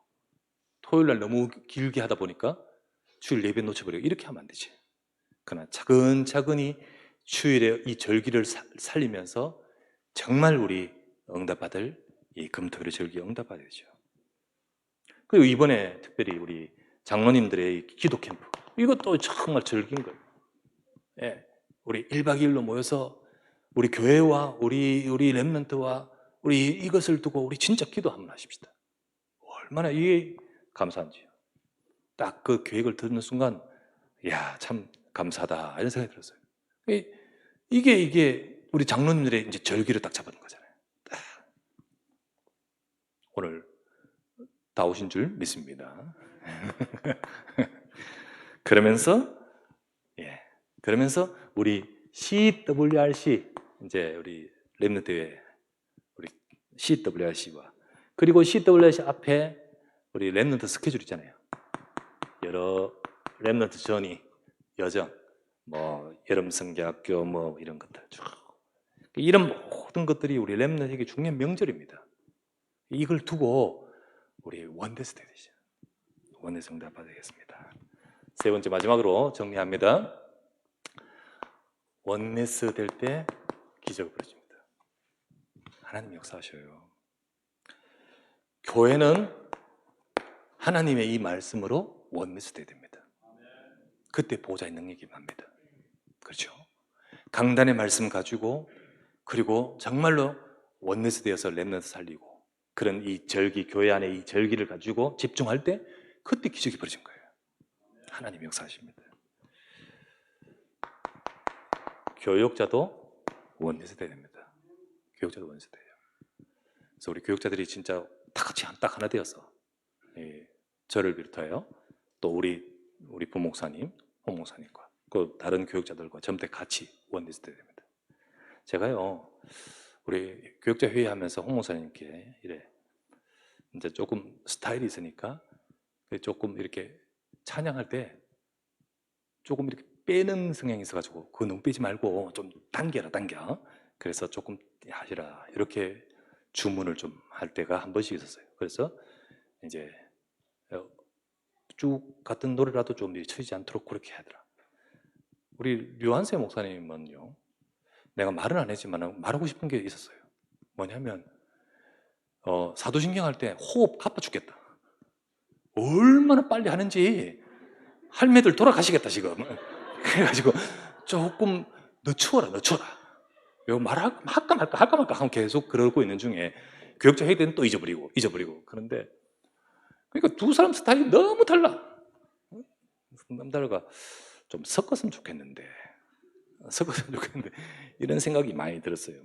토요일 날 너무 길게 하다 보니까 주일 예배 놓쳐버리고 이렇게 하면 안 되지. 그러나 차근차근히 주일에 이 절기를 살리면서 정말 우리 응답받을 이 금토일의 절기 응답받아야 되죠. 그리고 이번에 특별히 우리 장로님들의 기도 캠프, 이것도 정말 절기인 거예요. 예, 우리 1박 2일로 모여서 우리 교회와 우리 렘넌트와 우리 이것을 두고 우리 진짜 기도 한번 하십시다. 얼마나 이게 감사한지요. 딱 그 계획을 듣는 순간, 야, 참 감사하다 이런 생각이 들었어요. 이게 우리 장로님들의 이제 절기를 딱 잡은 거잖아요. 딱. 오늘 다 오신 줄 믿습니다. 그러면서 우리 CWRC, 이제 우리 렘넌트회 우리 CWRC와 그리고 CWRC 앞에 우리 렘넌트 스케줄 있잖아요. 여러 렘넌트 전이 여정, 뭐 여름 성경학교 뭐 이런 것들 쭉, 이런 모든 것들이 우리 렘넌트에게 중요한 명절입니다. 이걸 두고 우리 원데스 되죠. 원데스 응답 받아야겠습니다. 세 번째 마지막으로 정리합니다. 원네스 될 때 기적을 벌어집니다. 하나님 역사하셔요. 교회는 하나님의 이 말씀으로 원네스 돼야 됩니다. 그때 보좌의 능력이 납니다. 그렇죠? 강단의 말씀 가지고, 그리고 정말로 원네스 되어서 렘넌트 살리고, 그런 이 절기, 교회 안에 이 절기를 가지고 집중할 때 그때 기적이 벌어진 거예요. 하나님 역사하십니다. 교역자도 원네스 돼야 됩니다. 교역자도 원네스 돼요. 그래서 우리 교역자들이 진짜 다 같이 딱 하나 되어서, 저를 비롯하여 또 우리 부목사님, 홍목사님과 그 다른 교역자들과 전부 같이 원네스 돼야 됩니다. 제가요, 우리 교역자 회의하면서 홍목사님께 이래 이제 조금 스타일이 있으니까 조금 이렇게 찬양할 때 조금 이렇게 빼는 성향이 있어가지고 그거 너무 빼지 말고 좀 당겨. 그래서 조금 하시라 이렇게 주문을 좀 할 때가 한 번씩 있었어요. 그래서 이제 쭉 같은 노래라도 좀 쳐지지 않도록 그렇게 하더라. 우리 류한세 목사님은요, 내가 말은 안 했지만 말하고 싶은 게 있었어요. 뭐냐면 사도신경 할 때 호흡 가빠 죽겠다. 얼마나 빨리 하는지 할매들 돌아가시겠다 지금. 그래가지고 조금 늦춰라. 이거 할까 말까 하고 계속 그러고 있는 중에 교역자 회의 때는 또 잊어버리고 그런데, 그러니까 두 사람 스타일이 너무 달라. 남달가 좀 섞었으면 좋겠는데 이런 생각이 많이 들었어요.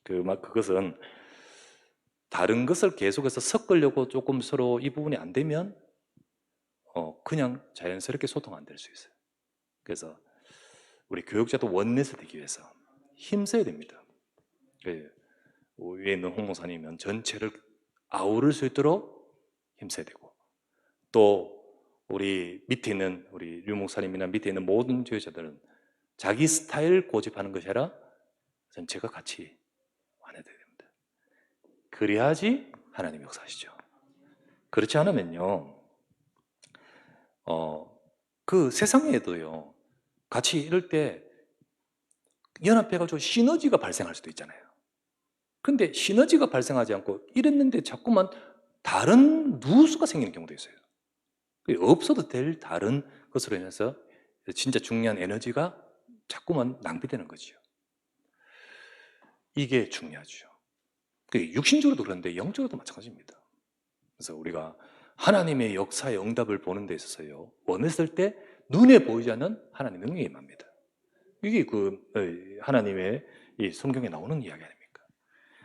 그것은 다른 것을 계속해서 섞으려고 조금 서로 이 부분이 안 되면 그냥 자연스럽게 소통 안 될 수 있어요. 그래서 우리 교육자도 원내서 되기 위해서 힘써야 됩니다. 위에 있는 홍 목사님이면 전체를 아우를 수 있도록 힘써야 되고, 또 우리 밑에 있는 우리 류 목사님이나 밑에 있는 모든 교회자들은 자기 스타일 고집하는 것이 아니라 전체가 같이 완화되어야 됩니다. 그래야지 하나님 역사하시죠. 그렇지 않으면요, 그 세상에도요, 같이 이럴 때 연합해가지고 시너지가 발생할 수도 있잖아요. 근데 시너지가 발생하지 않고 이랬는데 자꾸만 다른 누수가 생기는 경우도 있어요. 없어도 될 다른 것으로 인해서 진짜 중요한 에너지가 자꾸만 낭비되는 거죠. 이게 중요하죠. 육신적으로도 그런데 영적으로도 마찬가지입니다. 그래서 우리가 하나님의 역사의 응답을 보는 데 있어서요, 원했을 때 눈에 보이지 않는 하나님의 능력이 임합니다. 이게 하나님의 이 성경에 나오는 이야기 아닙니까?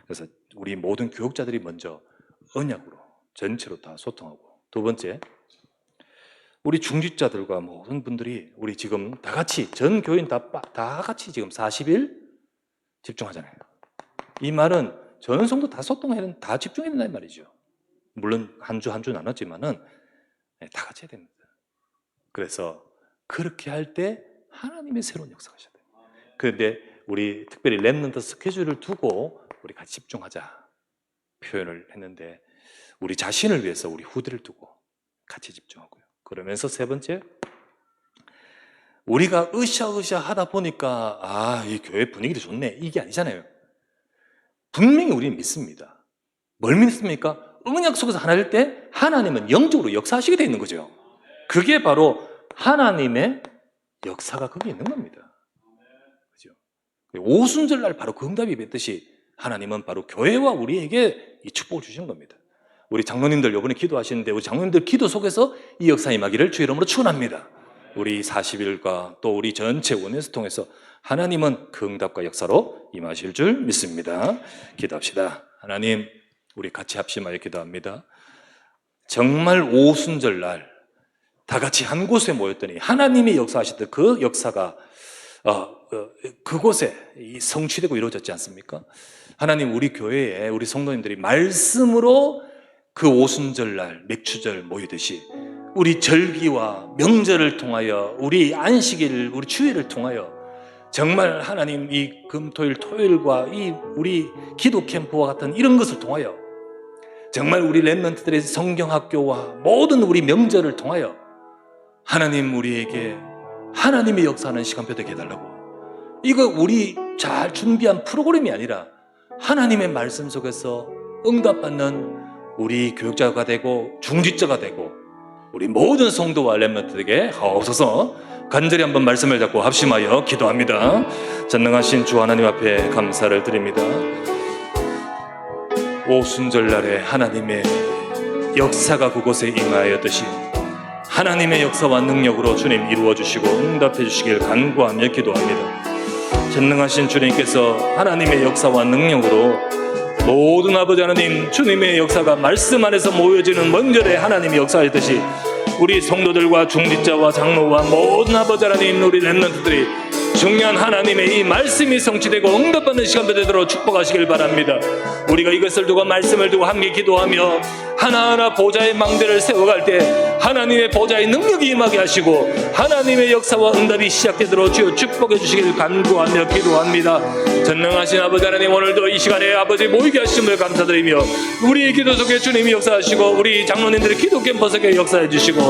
그래서 우리 모든 교육자들이 먼저 언약으로 전체로 다 소통하고, 두 번째, 우리 중직자들과 모든 분들이 우리 지금 다 같이 전 교인 다 같이 지금 40일 집중하잖아요. 이 말은 전 성도 다 소통해야 다 집중해야 된다는 말이죠. 물론 한 주 한 주 나눴지만은 다 같이 해야 됩니다. 그래서 그렇게 할 때 하나님의 새로운 역사가 하셔야 돼요. 그런데 우리 특별히 렘넌트 스케줄을 두고 우리 같이 집중하자 표현을 했는데, 우리 자신을 위해서 우리 후대를 두고 같이 집중하고요. 그러면서 세 번째, 우리가 으쌰으쌰 하다 보니까 이 교회 분위기도 좋네, 이게 아니잖아요. 분명히 우리는 믿습니다. 뭘 믿습니까? 언약 속에서 하나일 때 하나님은 영적으로 역사하시게 되어 있는 거죠. 그게 바로 하나님의 역사가 거기 있는 겁니다. 그죠? 오순절날 바로 그 응답이 맺듯이 하나님은 바로 교회와 우리에게 이 축복을 주시는 겁니다. 우리 장로님들 이번에 기도하시는데, 우리 장로님들 기도 속에서 이 역사 임하기를 주 이름으로 축원합니다. 우리 40일과 또 우리 전체 원에서 통해서 하나님은 그 응답과 역사로 임하실 줄 믿습니다. 기도합시다. 하나님, 우리 같이 합심하여 기도합니다. 정말 오순절날 다 같이 한 곳에 모였더니 하나님이 역사하셨던 그 역사가 그곳에 성취되고 이루어졌지 않습니까? 하나님, 우리 교회에 우리 성도님들이 말씀으로 그 오순절날 맥추절 모이듯이 우리 절기와 명절을 통하여, 우리 안식일, 우리 주일을 통하여 정말 하나님 이 금토일 토요일과 이 우리 기도 캠프와 같은 이런 것을 통하여 정말 우리 렘넌트들의 성경학교와 모든 우리 명절을 통하여 하나님 우리에게 하나님의 역사하는 시간표 되게 해달라고. 이거 우리 잘 준비한 프로그램이 아니라 하나님의 말씀 속에서 응답받는 우리 교육자가 되고 중직자가 되고 우리 모든 성도와 렘넌트에게 하옵소서. 간절히 한번 말씀을 잡고 합심하여 기도합니다. 전능하신 주 하나님 앞에 감사를 드립니다. 오순절날에 하나님의 역사가 그곳에 임하였듯이 하나님의 역사와 능력으로 주님 이루어주시고 응답해 주시길 간구하며 기도합니다. 전능하신 주님께서 하나님의 역사와 능력으로 모든 아버지 하나님, 주님의 역사가 말씀 안에서 모여지는 명절에 하나님이 역사하셨듯이 우리 성도들과 중직자와 장로와 모든 아버지 하나님, 우리 렘넌트들이 중요한 하나님의 이 말씀이 성취되고 응답받는 시간도 되도록 축복하시길 바랍니다. 우리가 이것을 두고 말씀을 두고 함께 기도하며 하나하나 보좌의 망대를 세워갈 때 하나님의 보좌의 능력이 임하게 하시고 하나님의 역사와 응답이 시작되도록 주여 축복해 주시길 간구하며 기도합니다. 전능하신 아버지 하나님, 오늘도 이 시간에 아버지 모이게 하심을 감사드리며 우리의 기도 속에 주님이 역사하시고 우리 장로님들의 기도 캠프 속에 역사해 주시고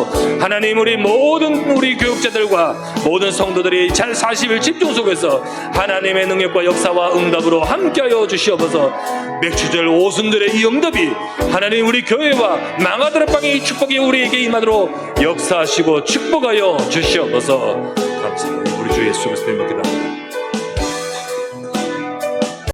하나님, 우리 모든 우리 교육자들과 모든 성도들이 잘 40일 집중 속에서 하나님의 능력과 역사와 응답으로 함께하여 주시옵소서. 맥추절 오순절의 이 응답이 하나님 우리 교회와 망아들의 방의 이 축복이 우리에게 임하도록 역사하시고 축복하여 주시옵소서. 감사합니다. 우리 주 예수 그리스도의 기도합니다.